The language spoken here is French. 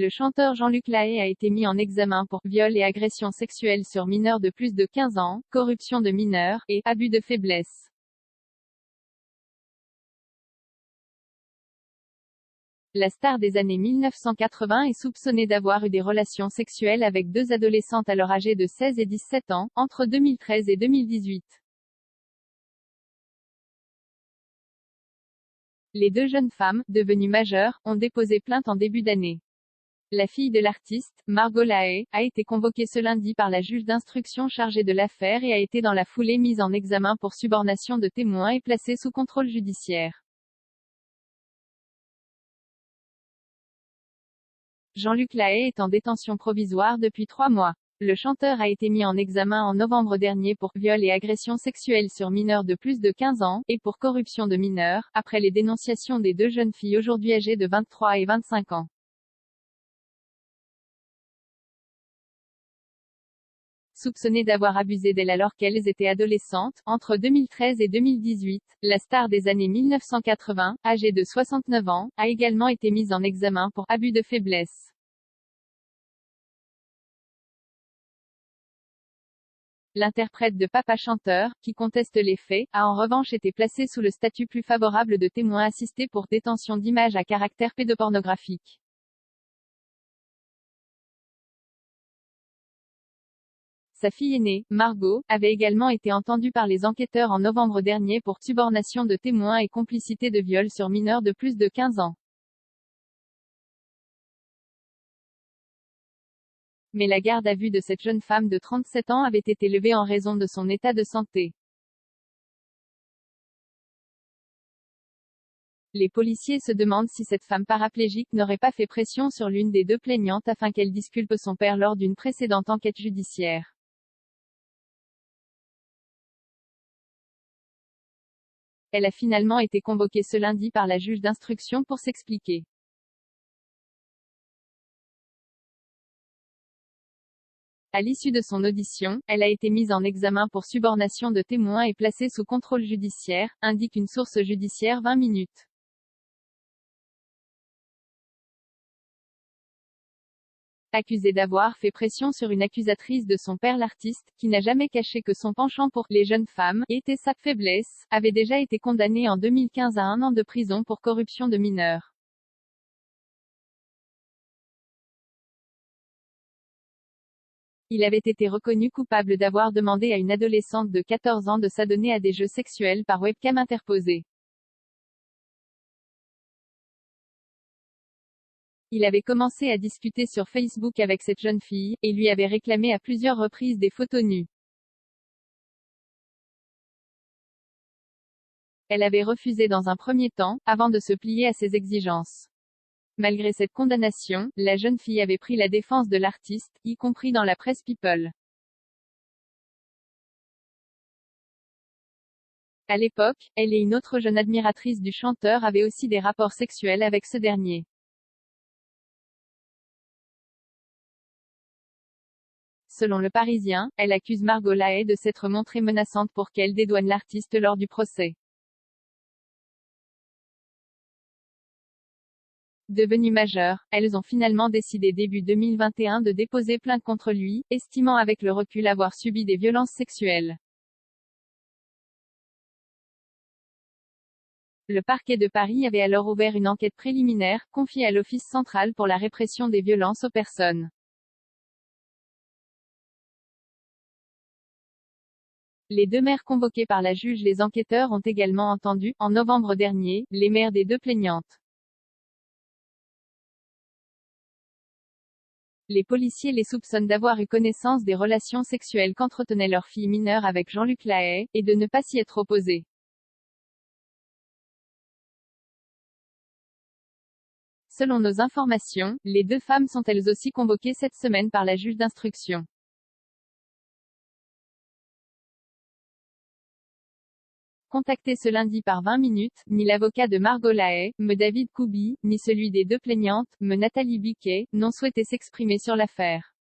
Le chanteur Jean-Luc Lahaye a été mis en examen pour viol et agression sexuelle sur mineurs de plus de 15 ans, corruption de mineurs, et abus de faiblesse. La star des années 1980 est soupçonnée d'avoir eu des relations sexuelles avec deux adolescentes alors âgées de 16 et 17 ans, entre 2013 et 2018. Les deux jeunes femmes, devenues majeures, ont déposé plainte en début d'année. La fille de l'artiste, Margot Lahaye, a été convoquée ce lundi par la juge d'instruction chargée de l'affaire et a été dans la foulée mise en examen pour subornation de témoins et placée sous contrôle judiciaire. Jean-Luc Lahaye est en détention provisoire depuis 3 mois. Le chanteur a été mis en examen en novembre dernier pour viol et agression sexuelle sur mineurs de plus de 15 ans, et pour corruption de mineurs, après les dénonciations des deux jeunes filles aujourd'hui âgées de 23 et 25 ans. Soupçonnée d'avoir abusé d'elles alors qu'elles étaient adolescentes, entre 2013 et 2018, la star des années 1980, âgée de 69 ans, a également été mise en examen pour abus de faiblesse. L'interprète de Papa Chanteur, qui conteste les faits, a en revanche été placé sous le statut plus favorable de témoin assisté pour détention d'images à caractère pédopornographique. Sa fille aînée, Margot, avait également été entendue par les enquêteurs en novembre dernier pour subornation de témoins et complicité de viol sur mineurs de plus de 15 ans. Mais la garde à vue de cette jeune femme de 37 ans avait été levée en raison de son état de santé. Les policiers se demandent si cette femme paraplégique n'aurait pas fait pression sur l'une des deux plaignantes afin qu'elle disculpe son père lors d'une précédente enquête judiciaire. Elle a finalement été convoquée ce lundi par la juge d'instruction pour s'expliquer. À l'issue de son audition, elle a été mise en examen pour subornation de témoins et placée sous contrôle judiciaire, indique une source judiciaire 20 minutes. Accusée d'avoir fait pression sur une accusatrice de son père l'artiste, qui n'a jamais caché que son penchant pour les jeunes femmes était sa faiblesse, avait déjà été condamnée en 2015 à 1 an de prison pour corruption de mineurs. Il avait été reconnu coupable d'avoir demandé à une adolescente de 14 ans de s'adonner à des jeux sexuels par webcam interposée. Il avait commencé à discuter sur Facebook avec cette jeune fille, et lui avait réclamé à plusieurs reprises des photos nues. Elle avait refusé dans un premier temps, avant de se plier à ses exigences. Malgré cette condamnation, la jeune fille avait pris la défense de l'artiste, y compris dans la presse People. À l'époque, elle et une autre jeune admiratrice du chanteur avaient aussi des rapports sexuels avec ce dernier. Selon Le Parisien, elle accuse Margot Lahaye de s'être montrée menaçante pour qu'elle dédouane l'artiste lors du procès. Devenues majeures, elles ont finalement décidé début 2021 de déposer plainte contre lui, estimant avec le recul avoir subi des violences sexuelles. Le parquet de Paris avait alors ouvert une enquête préliminaire, confiée à l'Office central pour la répression des violences aux personnes. Les deux maires convoqués par la juge, les enquêteurs ont également entendu, en novembre dernier, les mères des deux plaignantes. Les policiers les soupçonnent d'avoir eu connaissance des relations sexuelles qu'entretenait leur fille mineure avec Jean-Luc Lahaye, et de ne pas s'y être opposés. Selon nos informations, les deux femmes sont elles aussi convoquées cette semaine par la juge d'instruction. Contacté ce lundi par 20 minutes, ni l'avocat de Margot Lahaye, me David Koubi, ni celui des deux plaignantes, me Nathalie Biquet, n'ont souhaité s'exprimer sur l'affaire.